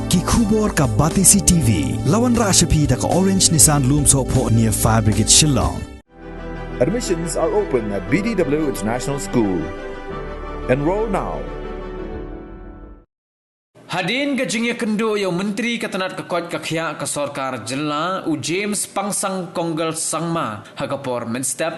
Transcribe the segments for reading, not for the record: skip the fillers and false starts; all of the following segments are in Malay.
Ki khubor ka Batisi TV. Lawan Rashapi da ka Orange Nissan Lumso po near Fire Brigade Shillong. Admissions are open at BDW International School. Enroll now. Hadin ke jingya kendo yang Menteri Ketenat Kekot Kekhia ke Sorkar Jela u James Pangsang Konggal Sangma Hagapor Menstep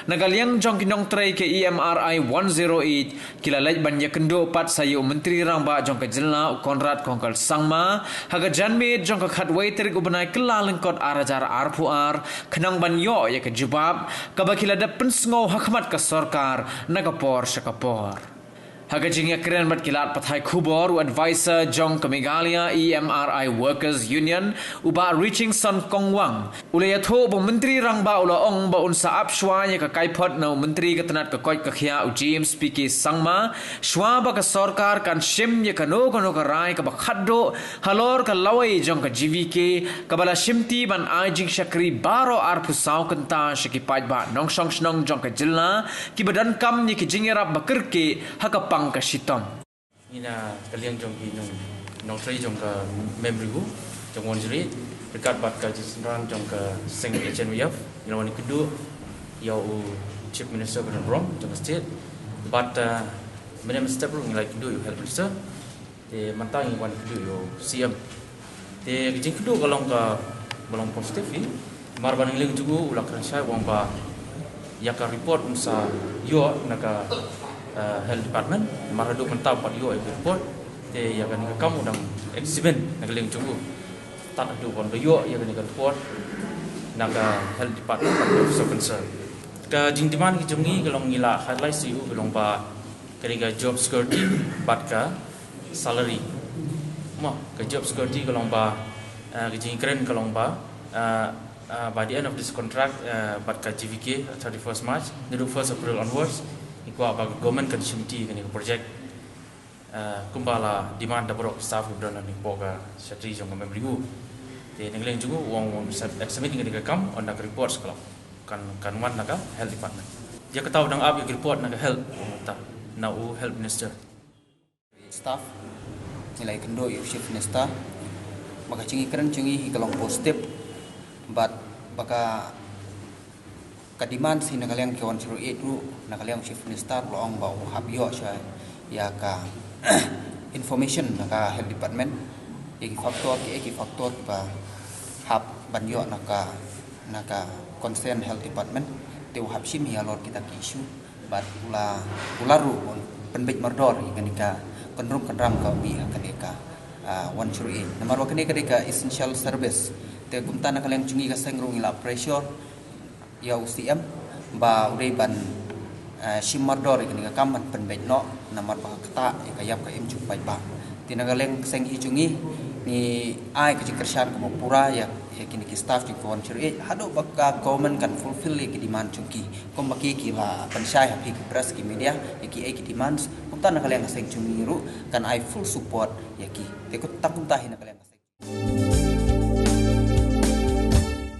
Nagaliang jong kinong tray ke EMRI 108 kilalaj banya kendo pat sayo Menteri Rangba jong ke Jela u Konrad Konggal Sangma Haga janme jong ke khatway terik u benai kelalengkot arajar arpuar kenang banyo ya ke jubab kabakilada pensngau hakmat ke Sorkar Nagapor Syakapor Haga jingya keren mat kilat pathai khubor u advisor jong ke Meghalaya EMRI Workers Union uba reaching son kongwang ulaya tho bo menteri rangba ula ong ba unsa ap shwa ya ka kaipot no menteri ketenat ke koi ke khia u James PK Sangma shwa ba ka sarkar kan shim ya ka no ka rai ka ba khaddo halor ka lawai jong ka GVK ka bala shimti ban ajing shakri baro ar pusau kenta shiki pait ba nong song snong jong ka jilna ki badan kam ni ki jingerap bakirke haka Kashitom. Ina kalian jong nong tray jong ke membrigu jong wanjuri dekat bat ka jisran jong ke seng HNWF ina wani kudu yau chief minister Gordon Brown jong state but menem step ru ngai kudu you help minister te mantang wan kudu yo CM te jing kudu kalong ka balong positif ni mar baning ling jugu ulak ran sai wang ba ya ka report unsa yo naka health department maradu mentau pat yo report te ya kan kamu dang exhibit nagaleng chungu tak adu kon yo ya kan report naga health department pat so concern ka jingtiman ki jungi galong ngila highlight siu galong ba kariga job security pat ka salary mo ka job security galong ba ki jing keren galong ba by the end of this contract pat ka GVK 31st March the 1st April onwards ikwa bag government consumpti kani project kumbala demand dabrok staff gubran ni boga setri jong member ribu te nengleng jugu wong submit kani kam on the reports kalau kan wan naga health department dia ketau dang ab report naga health ta nau health minister staff nilai kendo yu chief minister maka cingi keren cingi kalong positif but baka kadiman si nakaliang kawan suruh itu nakaliang chief minister loong bau habio saya ya ka information naka health department eki faktor ba hab banyo naka concern health department te hab sim ya lor kita ki issue bat ularu penbej mardor ikanika konrum kanram ka bi kanika one suruh nomor kanika essential service te kumta nakaliang jungi ka sengrung ila pressure ya UCM ba ureban shimardor ikani ka kaman penbej no namar ba kata ikayap ka imju pai ba tinagaleng seng hijungi ni ai ka jikershan ko pura ya kini ki staff di kon ciri hado baka government kan fulfill ki demand chungki kom baki ki la pansai hapi ki press ki media ki demands kumta nagaleng seng chungi ru kan I full support ya ki te ko takunta hinagaleng